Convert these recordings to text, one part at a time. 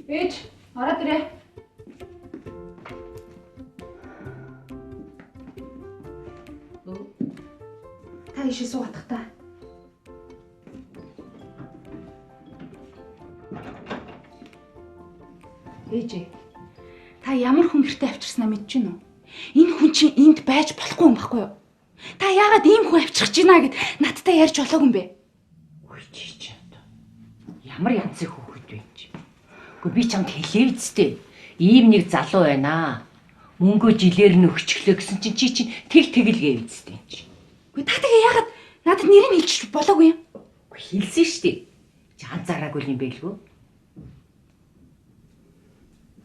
Ээж, ороод ирээ. Та ишээ суугадах та. Ээж, та ямар хүн гэртээ авчирснаа мэдэж байна уу? Энэ хүн чинь энд байж болохгүй юм баггүй юу? Та яагаад ийм хүн авчирч байна гэд надтай ярьж болоогүй юм бэ? Үгүй чи ямар янзын хүүхэд вэ чи? Үгүй би чамд хэлээ үсттэй. Ийм нэг залуу байна. Мөнгөө жилээр нь өгчлөө гэсэн чинь чи тэгэл гээв үсттэй чи. Үгүй та тэгээ яагаад надад нэрийг хэлчих болоогүй юм? Үгүй хэлсэн штий. Чи анзаараагүй юм бэлгүй.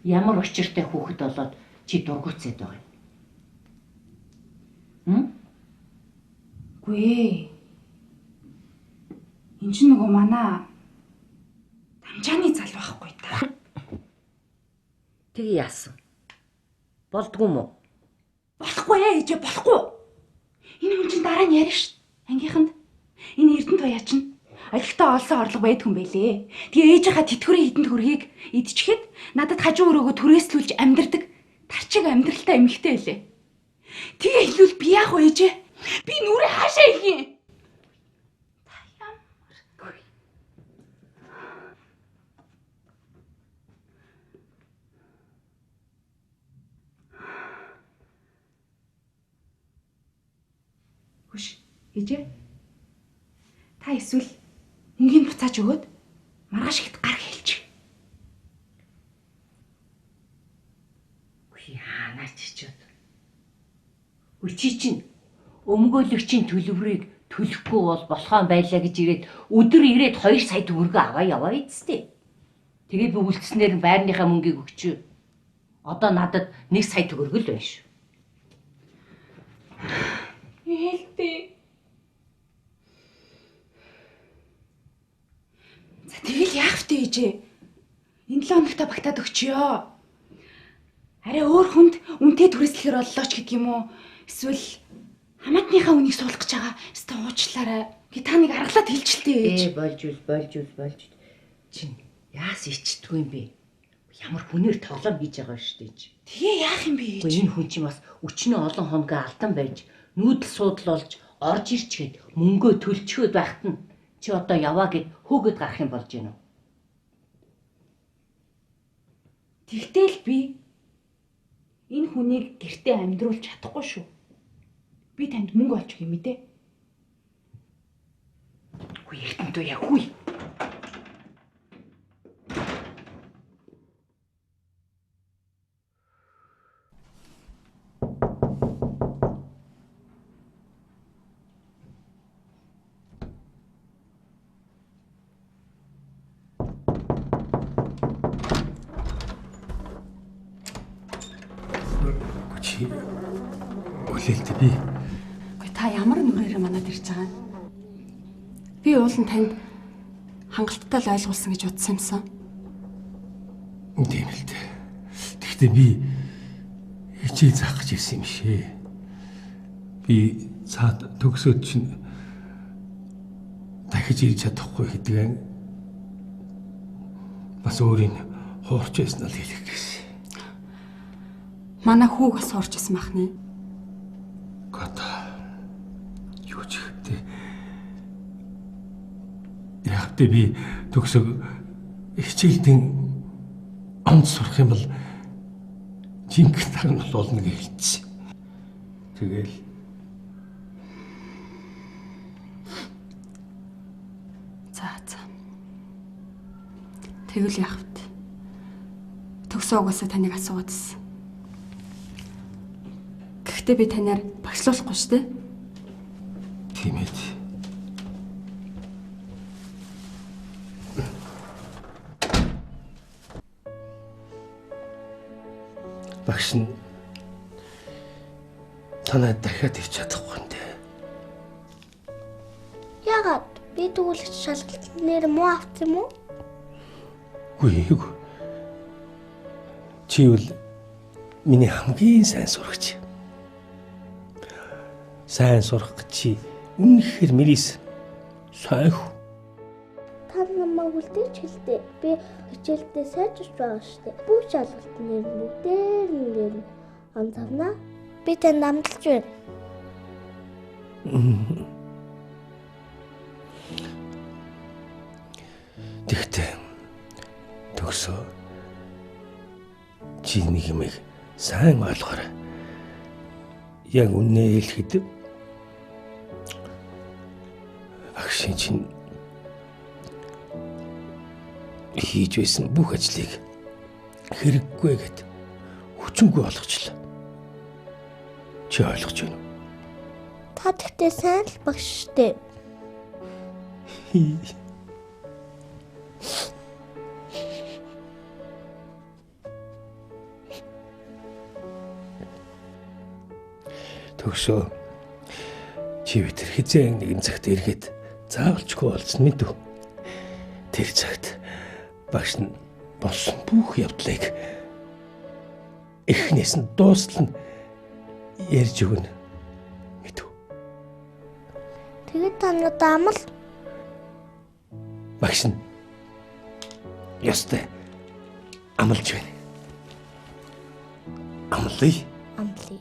Ямар учиртай хүүхэд болоод чи дургуцээд байгаа юм? Үгүй. Энд чинь нөгөө манаа Дамжааны залуу байхгүй та. Тэгээ яасан? Болдгүй мө? Болохгүй ээж, болохгүй. Энэ хүн чинь дараа нь ярина ш. Ангийнханд энэ Эрдэнэт баяа чинь олигтой олсон орлого байдгүй юм байлээ. Тэгээ ээжийнхаа тэтгэврийн хідэнд хөрхийг идчихэхэд надад хажуу өрөөгөө түрээслүүлж амьдэрдэг тарчиг амьдралтай эмэгтэй байлээ. Тэгээ хэлвэл би яах вэ ээж? Би нүрээ хаашаа их юм? Та ямар Хүш, ээжээ. Та эсвэл энгийн буцааж өгөөд маргааш ихт гар хэлчих. Үгүй ханаач чичээд. Үчи чинь өмгөөлөгчийн төлбөрийг төлөхгүй бол болохоо байлаа гэж ирээд өдөр ирээд 2 сая төгрөгөө аваа яваа эцтэй. Тэгээ би үлдснээр байрныхаа мөнгийг өгчөө. Одоо надад 1 сая төгрөг л байна шүү. Ээлтэй. За тэгэл яах вэ ээжээ? Энэ 7 хоногта багтаад өгчё. Арай өөр хүнд үнтэй түрээслэхэр боллоо ч гэдэг юм уу? Эсвэл хамаатныхаа үнийг суулгах гэж байгаа. Өстө уучлаарай. Би та нэг аргалаад хэлчихлээ ээж. Болж. Чин яас ичдгүй юм бэ? Ямар хүнээр тоглоом хийж байгаа шүү дээ чи. Тэгээ яах юм бэ ээж? Энэ хүн чинь бас өчнөө олон хоногоо алдан байж нүүдэл суудал болж орж ирчгээд мөнгөө төлчгөөд байхад нь чи одоо яваа гэд хөөгд гарах юм болж байна уу? Тэгтэл би энэ хүнийг гэртээ амьдруулж чадахгүй шүү. Би танд мөнгө олж өгье мэдээ. Үгүй Эрдэнэт яа хүй. Үлээлт би. Үгүй та ямар нүрээрээ манад ирж байгаа юм? Би уулын танд хангалттай л ойлгуулсан гэж бодсон юмсан. Тийм л дээ. Гэхдээ би хичээл заах гэж ирсэн юм шээ. Би цаад төгсөөд чинь дахиж ирж чадахгүй гэдгээ бас өөрийн хуурч байснаа л хэлэх гэсэн. Манай хүүг бас хуурч байсан махны. Юу ч ихтэй. Яагаад би төгсөг хичээлдэн онд сурах юм бол жинхэнэ таран болно гэж хэлсэн. Тэгэл За. Тэгвэл яах вэ? Төгсөө угаасаа таныг асуугаадсэн. Гэхдээ би танаар багшлуулахгүй шүү дээ. Тийм ээ. Багш нь танаа дахиад ич чадахгүй юм дээ. Яагаад? Би төгөлөгч шалгалт нэр муу авсан юм уу? Үгүй. Чи бол миний хамгийн сайн сурагч. Сайн сурах гэж чи үнэхээр мэрис сайн хөө. Та намайг үлдээч хэлдэ. Би хичээлдээ сайжирч байгаа штэ. Бүх шалгалт нэр бүгдээр онцгорно. Би танд намдалж байна. Тэгтээ төгсөө чи нэг юм сайн ойлгоорой. Яг үнэ хэлэхэд багшийн чинь хийж байсан бүх ажлыг хэрэггүй гэд хүчингүй болгочлаа. Чи ойлгож байна уу? Та тэгтээ сайн л багш штэ. Төгсөө чи бид хизээ нэгэн цагт ирэхэд заавалчгүй болсон мэд үү? Тэр цагт багш нь болсон бүх явдлыг эхнээс нь дуустал нь ярьж өгнө мэд үү? Тэгээд та надад амал Багш нь ёстой амлаж байна. Амлая. амлий.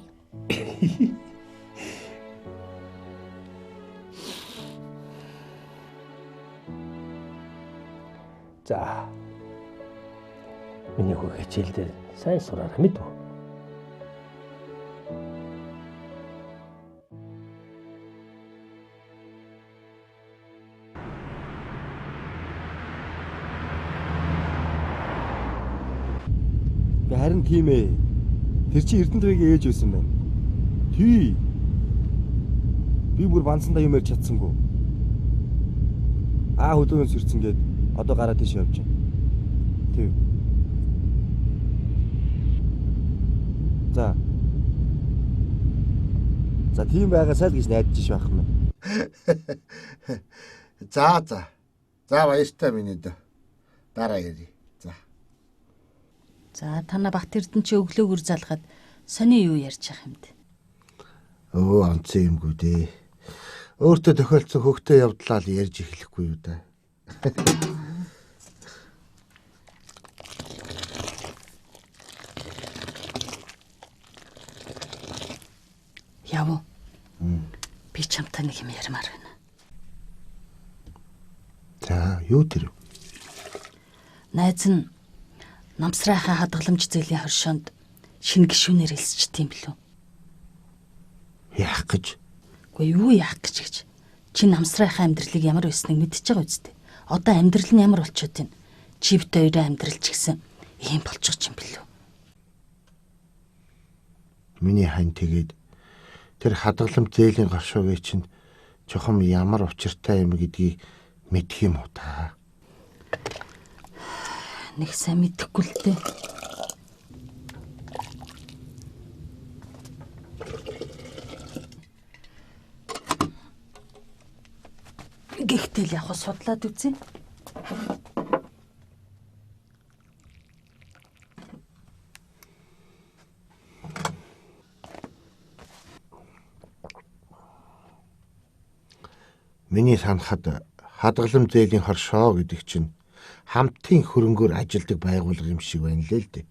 За. Миний хөө хичээлдээ сайн сураарай мэд үү? Харин тийм ээ. Тэр чи Эрдэнэтэйгээ ээж байсан байна. Тий. Би бүр банцандаа юм ярьж чадсангүй. Хөдөөнөөс ирсэн гээд одоо гараад тийш явж байна. Тий. За тийм байгаасаа л гэж найдаж ш байх юм. За баяртай миний дөө. Дараа ярий. За танаа Бат Эрдэнэ чи өглөөгөр залгаад сони юу ярьж явах юм бэ? Онцсон юмгүй дээ. Өөртөө тохиолдсон хөвгтэй явдлаа л ярьж эхлэхгүй юу да. Яв. Би чамтай нэг юм ярмаар байна. За юу тэр? Найз нь Намсрайхаа хадгаламж зээлийн хоршоонд шинэ гишүүнээр элсчт юм билүү? Яах гэж? Үгүй юу яах гэж. Чи Намсрайхаа амьдралыг ямар байсныг мэдчихэж байгаа үстэй. Одоо амьдрал нь ямар болчиход байна? Чи бит хоёроо амьдралч гисэн ийм болчих юм билүү? Миний хань тэгээд тэр хадгаламж зээлийн горшоогийн чинь чухам ямар учиртай юм гэдгийг мэдх юм уу та? Нэг сайн мэдэхгүй л дээ. Гэхдээ л яг судлаад үзье. Миний санахад хадгаламж зээлийн хоршоо гэдэг чинь хамтын хөрөнгөөр ажилдаг байгууллага юм шиг байна лээ л дээ.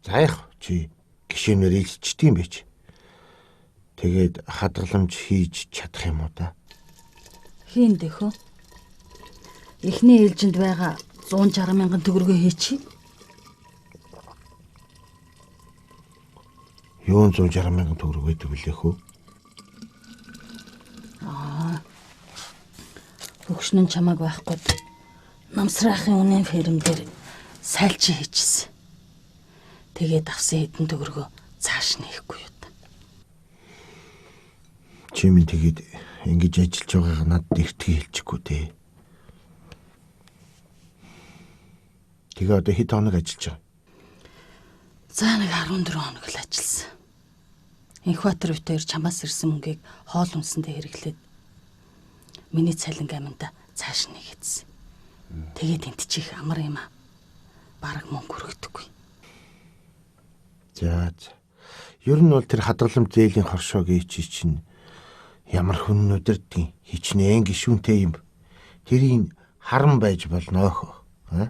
За яг чи гишүүнээр илчдгийм байж. Тэгээд хадгаламж хийж чадах юм уу та? Хийн дөхөө. Эхний ээлжинд байгаа 160 мянган төгрөгөө хийчихье. Юун 160 мянган төгрөг байдаг билээ хөө? Хөгшнөн чамааг байхгүй. Намсраахын үнийн фермээр сайлчин хийчихсэн. Тэгээд авсан хэдэн төгрөгөө цааш нэхгүй юу та. Чимээ тэгээд ингэж ажиллаж байгааг надад эртгээ хэлчихгүй дээ. Тэгээ одоо хэд хоног ажиллаж байгаа? За нэг 14 хоног л ажилласан. Инкватор битээр чамаас ирсэн мөнгийг хоол хүнсэндээ хэрэглээд миний цалинг аминда цааш нэгэсэн. Тэгээд энтчих амар юм аа. Бараг мөнгө хүрэгдэхгүй. За. Ер нь бол тэр хадгаламж зээлийн хоршоогийн чинь ямар хүн өдөрдгийн хичнээн гişүнтэй юм. Тэрийн харан байж болно охоо. Аа?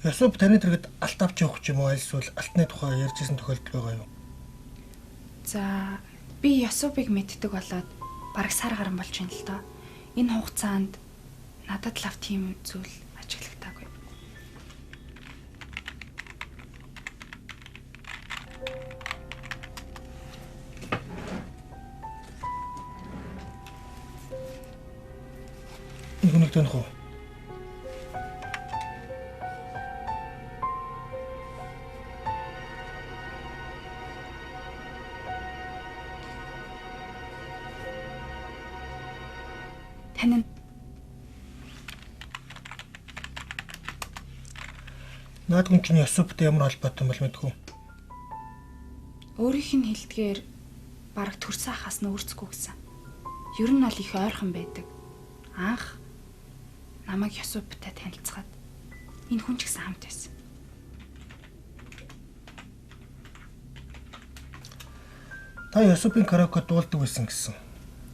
Ясуп таны дэргэд алт авч явах юм уу эсвэл алтны тухай ярьжсэн тохиолдол байгаа юу? За би Ясупыг мэддэг болоод бараг сар гарan болж байна л доо. Энэ хугацаанд надад лав тийм зүйл ажиглагдаагүй. Нүг тэнх үү? Тань Наадгын чинь Ясуптай ямар холбоотой юм бол мэдгүй. өөрийнх нь хэлдгээр бараг төрсөн ахаас нь өөрцгөө гэсэн. Ер нь бол их ойрхон байдаг. Анх намайг Ясуптай танилцгаад энэ хүн ч гэсэн хамт байсан. Та Ясупын караоке дуулдаг байсан гэсэн.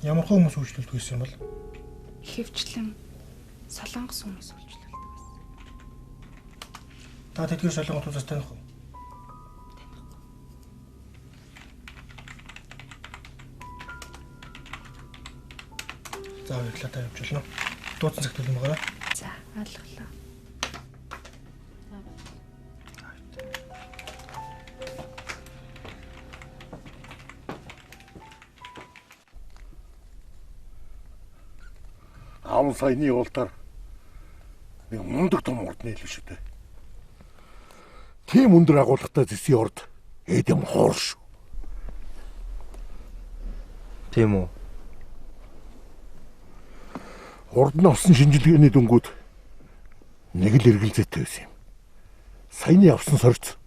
Ямар хүмүүс үйлчлүүлдэг байсан юм бол? Ихэвчлэн солонгос хүмүүс үйлчлүүлдэг байсан. Та тэдгээр солонгосоос таних уу? За баярлалаа та явуулна. Дуудсан цагт юм байгаа. За, ойлголоо. Аав саяны уултаар нэг мундаг том урд нээлв шүү дээ. Тийм өндөр агуулгатай зэсийн урд эдэм хоор шүү. Тийм үү? Урд нь авсан шинжилгээний дүнгууд нэг л эргэлзээтэй байсан юм. Саяны авсан сорьц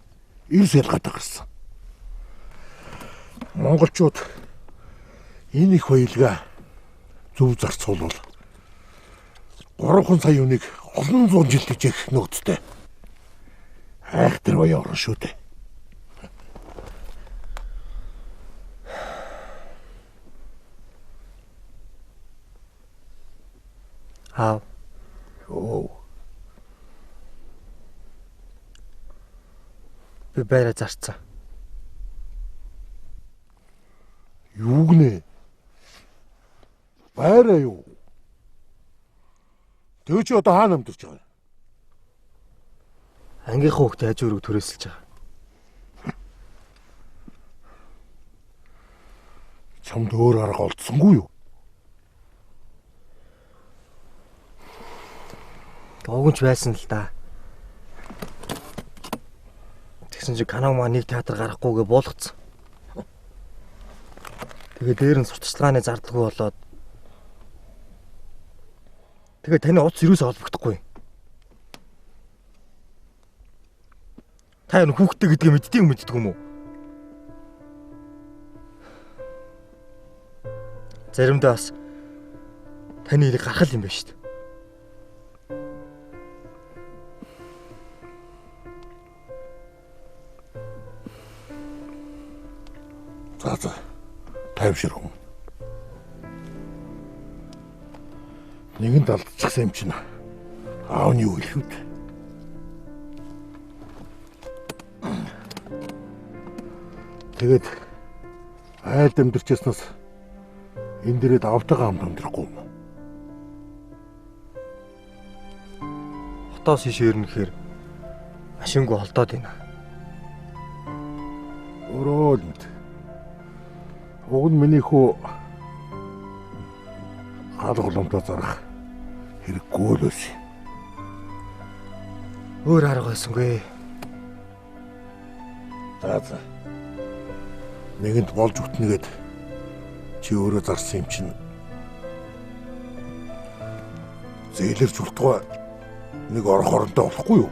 эрс ялгаад гарсан. Монголчууд энэ их хоёулаа зөв зарцуулвал 3 сая үнийг олон зуун жил хичээх нөөцтэй. Айхтар баяа орно шүү дээ. Аав. Оо. Би байраа зарцсан. Юу гинэ? Байраа юу? Тэг чи одоо хаана амьдарч байгаа? Ангийнхаа хүүхдээ хажуурыг түрээсэлж байгаа. Чамд өөр арга олдсонгүй юу? Огонч байсан л да. Тэгсэн чи канал маа нэг театр гарахгүйгээ буулгацсан. Тэгээ дээр нь сурталчилгааны зардалгүй болоод тэгээ таны утас юусоо холбогдохгүй. Та энэ хүүхдтэй гэдгийг мэддэг юм уу? Заримдаа бас таны хэлийг гаргах юм байна шүү дээ. За. Тайвшир хүн. Нэгэн талдчихсан юм чинь. Аавны юу хэлэхэд. Тэгээд айлд амьдарчснаас энэ дээрээ давтайгаа хамт амьдрахгүй юм. Хотоос иш ирнэхээр машингүй холдоод байна. Өөрөө л мэд. Уг нь миний хүү гал голомтоо зарах хэрэггүй л өс. Өөр арга байсангүй. За. Нэгэнд болж үтнэгээд чи өөрөө зарсан юм чинь зээлэрч үлтгөө нэг орох оронтой болохгүй юу?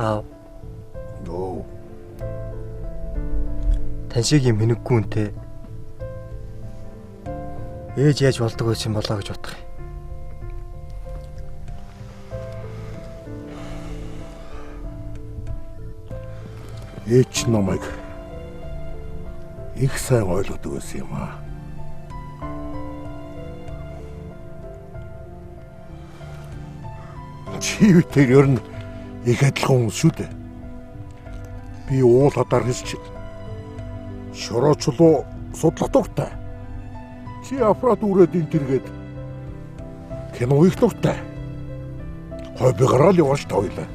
Аа. Нөө. Тань шиг юм хэнэггүй үнтэй. Ээж яаж болдог байсан болоо гэж бодох юм. Ээж намайг их сайн ойлгодог байсан юм аа. Чи тэр ер нь их адилхан хүн шүү дээ. Би уул хадаар хэлж шороочлоо судлах дуртай. Чи аппарат үрээд интергээд кино их дуртай. Хойб гараал яваач тавлаа.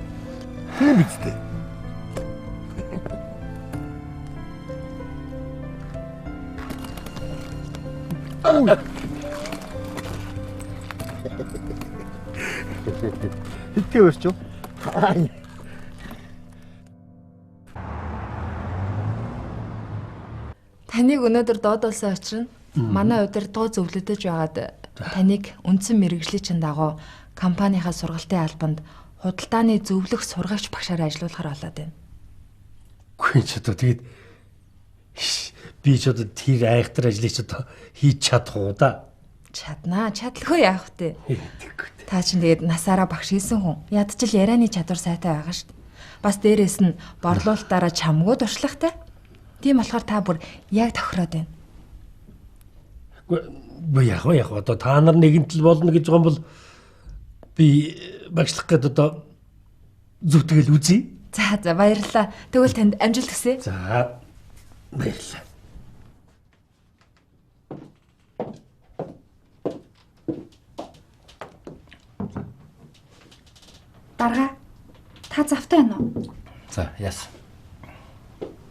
Тийм үстэй. Хитээ өрч юу? Таныг өнөөдөр доодолсон очир нь манай удирдгуу зөвлөдөж байгаад таныг үндсэн мэрэгжлийн чин дагуу компанийнхаа сургалтын албанд худалдааны зөвлөх сургагч багшаар ажиллуулахар болоод байна. Гүн ч одоо тэгээд би ч одоо тэр айхтар ажлыг ч одоо хийж чадах уу да. Чаднаа, чадлаггүй яах вэ? Та чинь тэгээд насаараа багш хийсэн хүн. Ядчил ярианы чадвар сайтай байгаа шүү дээ. Бас дээрэс нь борлуулалтаараа чамгүй туршлагатай. Тийм болохоор та бүр яг тохироод байна. Гэхдээ яг одоо та нар нэгэнтэл болно гэж байгаа юм бол би багшлах гээд одоо зүтгэл үзье. За баярлалаа. Тэгвэл танд амжилт хүсье. За баярлалаа. Дарга та завтай байна уу? За яасан.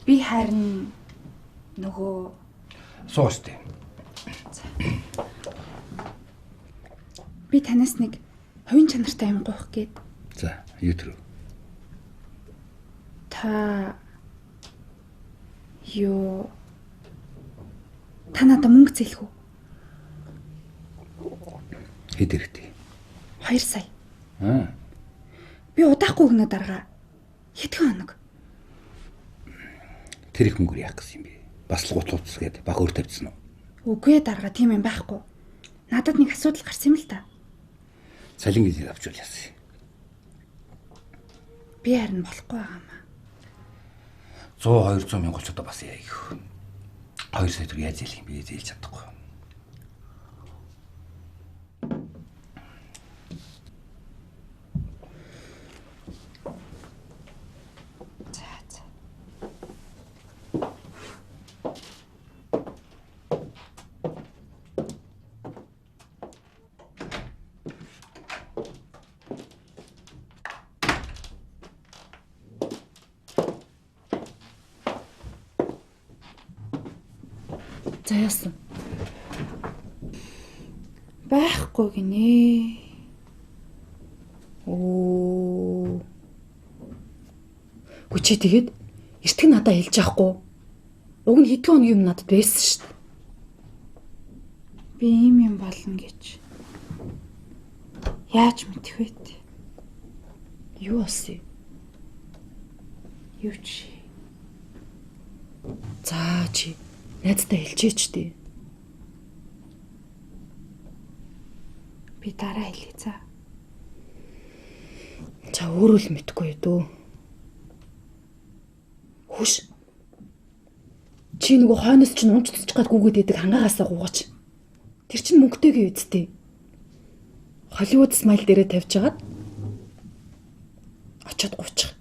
Би харин нөгөө суустай. Би танаас нэг хувийн чанартай юм гоох гээд. За юу төрөө? Та надад мөнгө зээлэх үү? Хэд хэрэгтэй? 2 сая. Би удаахгүй гэнэ дарга. Хэдхэн хоног? Тэр их мөнгөөр яах гэсэн юм бэ? Бас л гутлууц гээд баг өөр тавьчихсан уу? Үгүй дарга, тийм юм байхгүй. Надад нэг асуудал гарсан юм л та. Цалин гэлийг авчвал яасан. Би харин болохгүй байгаа юм аа. 100 200 мянган ч одоо бас яа их. 2 сая төгрөг яаж зээлэх юм бэ? Зээлж чадахгүй. За яасан? Байхгүй гинэ. Хүчээ тэгээд эртэг надад хэлж яахгүй. Уг нь хэдэн хоног юм надад байсан шүү дээ. Би ийм юм болно гэж. Яаж мэдэх вэ? Юу болсон? Юу чи? За чи найздаа хэлчихэж дээ. Би дараа хэлье за. За өөрөө л мэдгүй дөө. Хүш. Чи нөгөө хойноос чинь унцчих гад гүгээд идэг хангаагаасаа гуугач. Тэр чинь мөнгөтэйгээ үсттэй. Холливуд смайл дээрээ тавьжгаад очиод гуучих.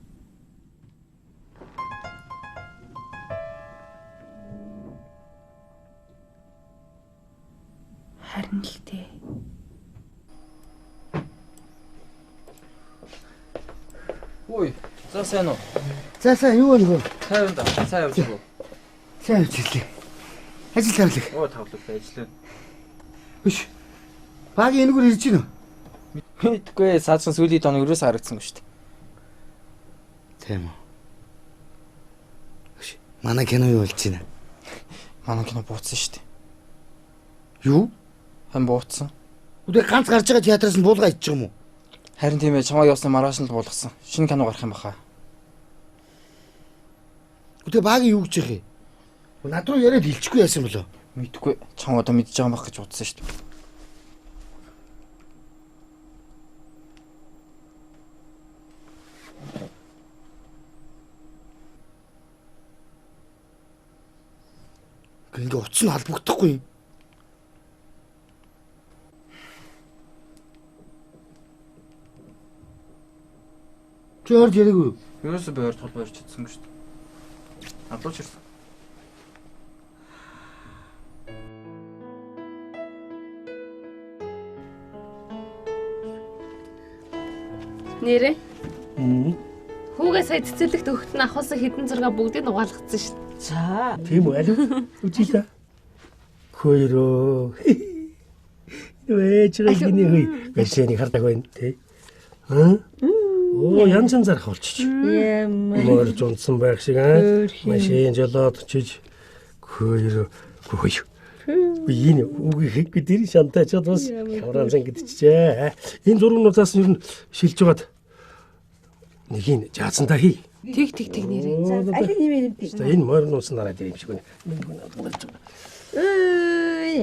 Харин л тээ. Ой, за сайн уу? За сайн юу нөхөө? Сайн да. Сайн явж гоо. Сайн явж ирлээ. Ажил тавлаг. Оо тавлаг ажиллаа. Биш. Багийн энэгээр ирж гинэ. Мэдгүй саадсан сүүлийн дон өрөөс харагдсан шүү дээ. Тийм үү. Биш. Манай кино юу болж байна? Манай кино бууцсан шүү дээ. Юу? Хэн бууцсан? Үгүй ганц гарч байгаа театраас нь буулгаа идчих юм уу? Харин тийм ээ, чамаа явсны маргааш нь л буулгасан. Шинэ кино гарах юм баха. Үгүй багийн юу гэж яах юм? Над руу яриад хэлчихгүй яасан болоо? Мэдгүй. Чам одоо мэдж байгаа юм бах гэж бодсон шүү дээ. Ингээ утас нь холбогдохгүй юм. Чорж яриаггүй. Юусе боор тул барьж чадсан шүү дээ. Адлууч ирсэн. Нэрээ? Хүүгээ сая цэцэрлэгт өгт нь авахсан хэдэн зураг бүгдийг угаалгацсан шүү. За. Тийм үү алив? Үжила. Хөөөрөө. Ээжрэг гинэ хөөе. Гэшэний хардаг байна тий. Оо янз янзаар хавчиж. Мөр зунсан байх шиг аа. Машин жолоод чиж. Хөөөрөө. Хөөе. Би энэ үгүй гэдэг шантаачаад бас хавраамсан гэдчихээ. Энэ зургнуудаас нь ер нь шилж байгаад нэг нь жаацсандаа хий. Тэг нэрээ. Алин юм бэ? Энэ морнуус нараад ирэх юм шиг байна.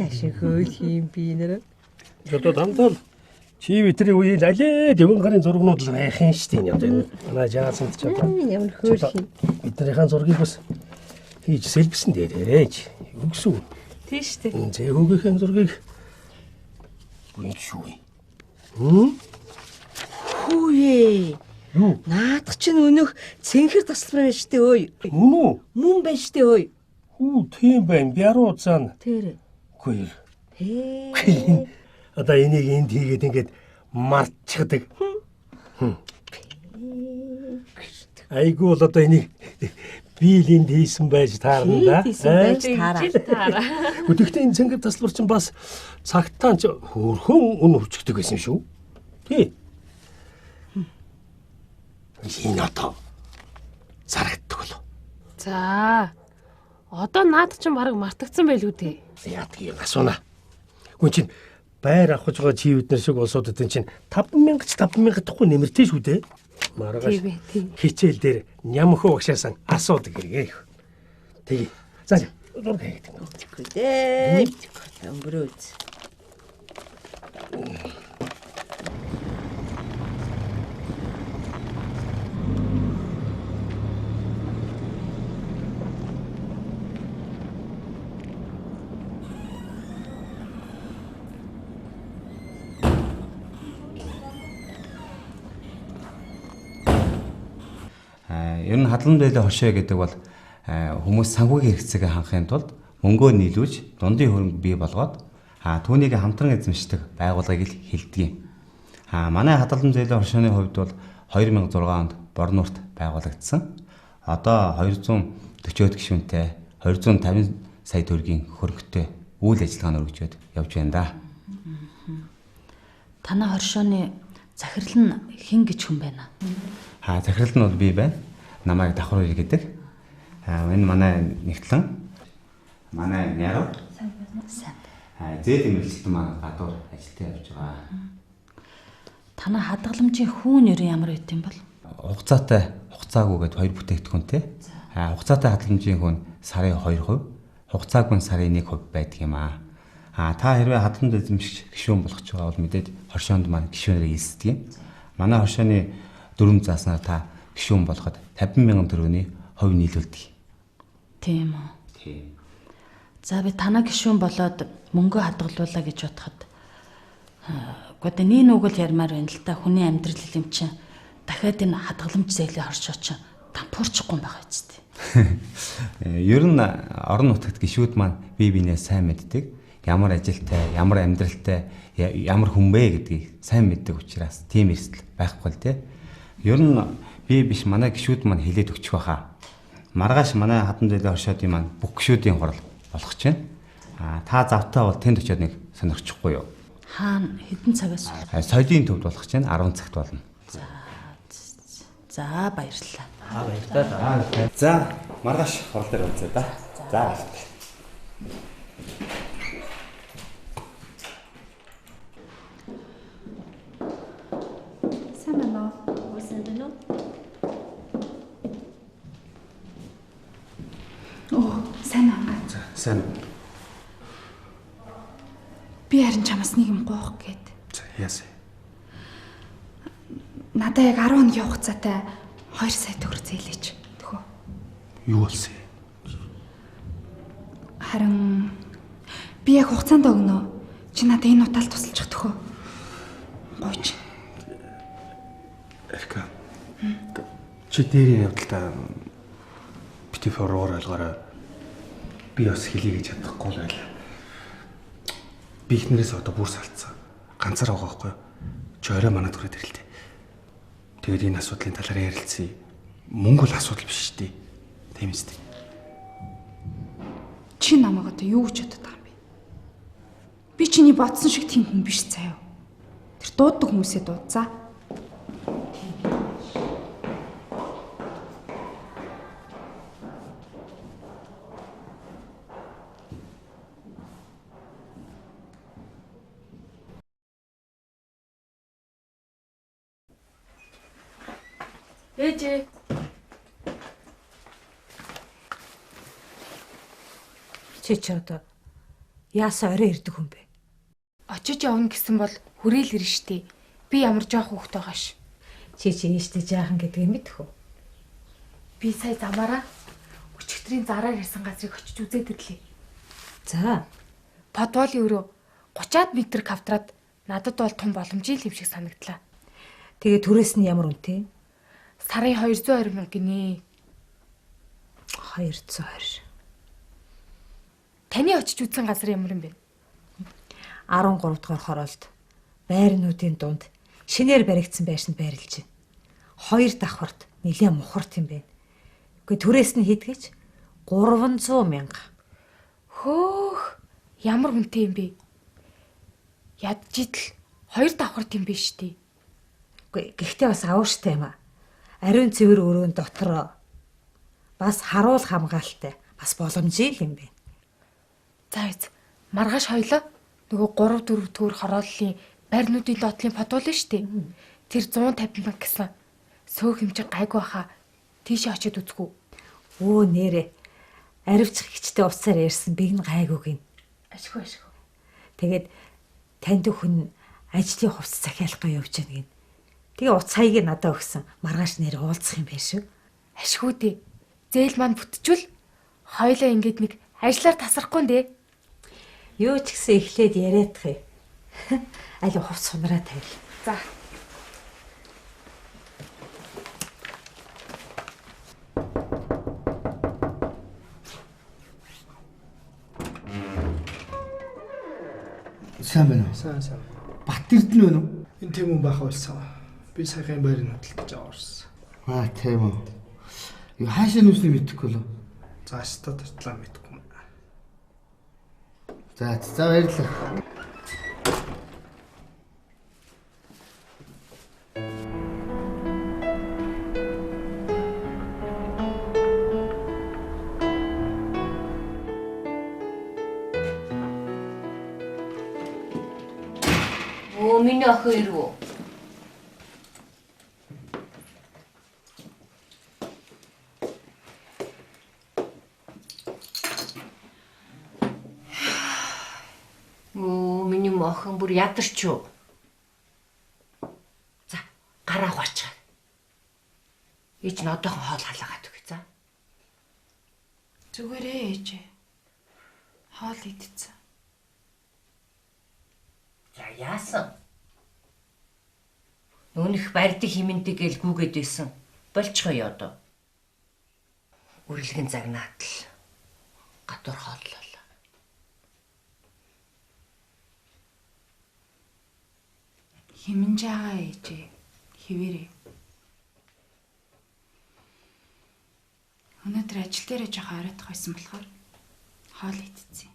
Яшин хөөл юм би нэр. Одоо дамтал чи витрийн үеийн алээ дэвэн гарын зургнууд л байх юм шүү дээ. Одоо манай жаацсанд ч одоо ямар хөөл юм. Бидний зургийг бас хийж сэлбсэн дээрээч. Юу гэсэн үг? Тийш дээ. Зэ хүүгийнхэн зургийг үн шүү. Хүүе. Наадах чинь өнөх цэнхэр тасалбар байна штэ өөй. Мөн үү? Мөн байна штэ өөй. Хүү тийм байна. Бяруу цаана. Тэр. Үгүй. Хээ. Одоо энийг энд хийгээд ингээд мартчихдаг. Айгуу л одоо энийг би л энд хийсэн байж таарна да. Өдөртөө энэ цэнгэр тасалбар чинь бас цагтаан ч хөрхөн үн өвчгдөг байсан юм шүү. Тий. Энэ одоо зарагддаг болов. За. Одоо наад чинь бараг мартагдсан байлгүй дээ. Яадгийг асууна. Гүн чинь байр авах байгаа чи бид нар шиг улсуудад чинь 5,000 ч 5,000 тахгүй нэмэртэй шүү дээ. Маргааш хичээл дээр нямхуу багшаасан асуудаг хэрэг. Тэгээ. За зураг хийдэг. Тэггүй дээ. Өнгөрөөж. Ер нь хадлан байлаа хошоо гэдэг бол хүмүүс санхүүгийн хэрэгцээгээ хангахын тулд мөнгөө нийлүүлж дундын хөрөнгө бий болгоод түүнийг хамтран эзэмшдэг байгууллагыг л хэлдэг юм. Манай хадлан байлаа хошооны хувьд бол 2006 онд Борнуурт байгуулагдсан. Одоо 240 гишүүнтэй 250 сая төгрөгийн хөрөнгөтэй үйл ажиллагаа өргөжөөд явж байна да. Танай хоршооны захирал нь хэн гэж хүн байна? Захирал нь бол би байна. Намайг давхар үе гэдэг. Энэ манай нэгтлэн. Манай няруу. Сайн. Зээл эмгэлтэн манай гадуур ажилтаа явж байгаа. Танай хадгаламжийн хүүн нэр ямар байт юм бол? Хугацаагүй гэдэг хоёр бүтээгдэхүүнтэй. Хугацаатай хадгаламжийн хүн сарын 2%, хугацаагүй сарын 1% байдаг юм аа. Та хэрвээ хадгаламж эзэмшигч гишүүн болох ч байгаа бол мэдээд хоршоонд маань гишүүнээр ийсдэг юм. Манай хоршооны дүрм зааснаар та гишүүн болоход 50,000 төгрөгийн хувь нийлүүлдэг. Тийм үү. Тийм. За би танаа гишүүн болоод мөнгө хадгалуулаа гэж бодоход гэхдээ нэг нүгэл ярмаар байна л та хүний амьдрал юм чинь дахиад энэ хадгаламж зээлийн хоршоо чинь тампуурчихгүй юм байгаа үстэй. Ер нь орон нутагт гишүүд маань бие биенээ сайн мэддэг. Ямар ажилтай, ямар амьдралтай, ямар хүн бэ гэдгийг сайн мэддэг учраас тийм эрсдэл байхгүй л тий. Ер нь би биш манай гишүүд маань хэлээд өгчих байхаа. Маргааш манай хатан зээлийн хоршоодын маань бүх гишүүдийн хурал болох ч байна. Та завтаа бол тэнд очиод нэг сонирхчихгүй юу? Хаана хэдэн цагаас вэ? Соёлын төвд болох ч байна 10 цагт болно. За баярлалаа. Баярлалаа. За маргааш хурал дээр уулзъя да. За. Сайн байна уу? Сайн байна уу? Сайн байна. За, сайн. Би харин чамаас нэг юм гоох гээд. За, яасан. Надаа яг 10 хоногийн хугацаатай 2 сая төгрөг зээлээч. Төхөө. Юу болсон юм? Харин би яг хугацаанд өгнө. Чи надад энэ утаал тусалчих төхөө. Гойч. Эрка. Чи дээрийн явдалтай бити фороор ойлгоорой. Би бас хэлье гэж чадахгүй л байлаа. Би ихнэрээс одоо бүр салцсан. Ганцаар байгаа байхгүй юу? Чи орой манад хүрээд ирэлтэй. Тэгээд энэ асуудлын талаар ярилцъя. Мөнгө бол асуудал биш шүү дээ. Тийм үстэй. Чи намайг одоо юу гэж бодод байгаа юм бэ? Би чиний бодсон шиг тийм хүн биш заяа. Тэр дууддаг хүмүүсээ дуудсаа. Ээжээ. Чи одоо яасаа орой ирдэг хүн бэ? Очиж явна гэсэн бол хүрээл ирнэ штий. Би ямар жоох хүүхэд байгаа ш. Чи ээжтэй жаахан гэдэг юм мэдэх үү? Би сая замаараа өчигдрийн зараар ирсэн газрыг очиж үзээд ирлээ. За, Подволын өрөө 30-аад метр кавтраад надад бол том боломжийн юм шиг санагдлаа. Тэгээ түрээс нь ямар үнэтэй? Сарын 220 мянга гинэ. 220. Таны очиж үзсэн газар ямар юм бэ? 13 дугаар хороолт байрнуудын дунд шинээр баригдсан байшинд байрлаж байна. 2 давхарт нэлээд мухарт юм байна. Гэхдээ түрээс нь хийдгээч 300 мянга. Хөөх, ямар хүнтэй юм бэ? Ядчидл 2 давхарт юм биш үү? Гэхдээ бас авууштай юм аа. Ариун цэвэр өрөөнд дотор бас харуул хамгаалтай бас боломжтой юм бэ. За үз. Маргааш хоёлоо нөгөө 3-4 төр хорооллын байрнуудын доотлын подвол штэ. Тэр 150 мянга гэсэн сөөх хэмжээ гайгүй хаа. Тийшээ очиод үзгүү. Өө нэрэ. Аривч хичтэй уцаар ярьсан бигн гайгүйг юм. Ашгүй. Тэгээд танд хүн ажлын хувцас захиалгаа явж гин. Тэгээ уц хаягийг надад өгсөн. Маргааш нэр уулзах юм байна шүү. Ашгүй дээ. Зээл маань бүтчихвэл хоёлоо ингэж нэг ажлаар тасрахгүй нэ. Юу ч гэсэн эхлээд яриадах юм. Аль хувц сунараа тавил. За. Сайн байна уу? Сайн. Бат Эрдэнэ байна уу? Энэ тийм хүн байх болсон. Би саяхан байрны хөдөлтөж аваарсан. Тийм үү. Юу хаашаа нүсний мэдэхгүй л. Зааштай тартлаа мэдэхгүй. За баярлалаа. Миний охин ирв. Миний охин бүр ядарч юу? За, гараа хуачаа. Ээж нь одоохон хоол халаагаад өгье за. Зүгээрээ ээж. Хоол идсэн. За яасан? Нүнх барьдаг химэндэг гэл гүгээд байсан. Болчихоо одоо. Үргэлгэн загнаад л гадуур хооллоо. Химэнж байгаа ээжээ. Хിവэрээ. Өнөөдөр ажил дээрээ жоохон оройтох байсан болохоор хоол идсэн.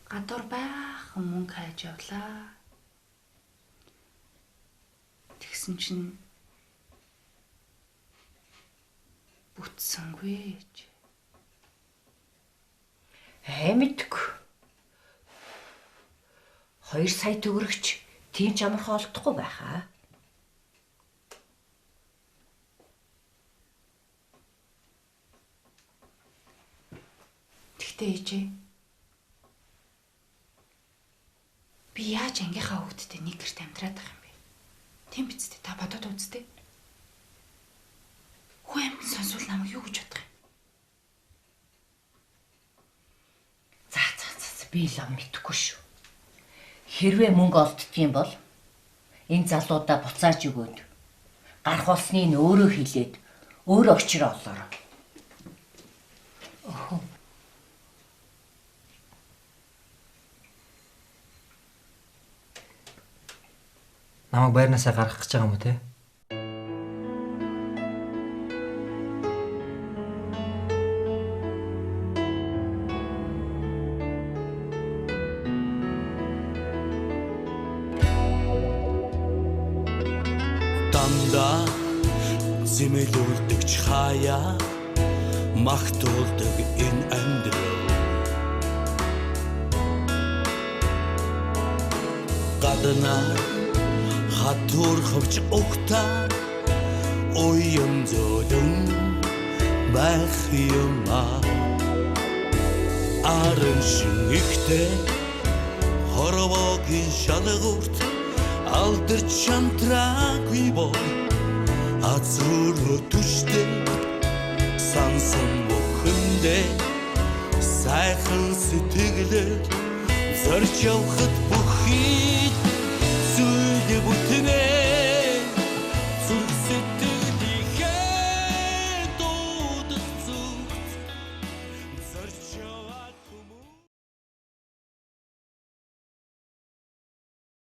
Гадуур баахан мөнгө хайж явлаа. Тэгсэн чинь бүтсэнгүй ээж. Мэдгүй. 2 сая төгрөгч тийм ч амархан олдохгүй байхаа. Тэгтээ ээжээ. Би яаж ангийнхаа хүүхдэд нэг гэрт амьдраад байгаа юм бэ? Тийм биз дээ. Та бодоод үзтээ. Хөө амт сонсвол намайг юу гэж бодох юм? Би л мэдгүй шүү. Хэрвээ мөнгө олддгийм бол энэ залуудаа буцааж өгөөд гарах болсныг өөрөө хэлээд өөрөө очроо олоорой. Намайг байрнаасаа гаргах гэж байгаа юм уу те? Дандаа зэмэлүүлдэгч хаяа магтуулдаг энэ амьдрал гаднаа хатуурхавч ухтаа уян зөөлөн байх юма арын шинэгтэй хоровогийн шалгуурт алдарч шантраагүй бол азруур төштэй сансан бүхэндээ сайхан сэтгэлээр зорж явахд бүхий зүйл бүтнээ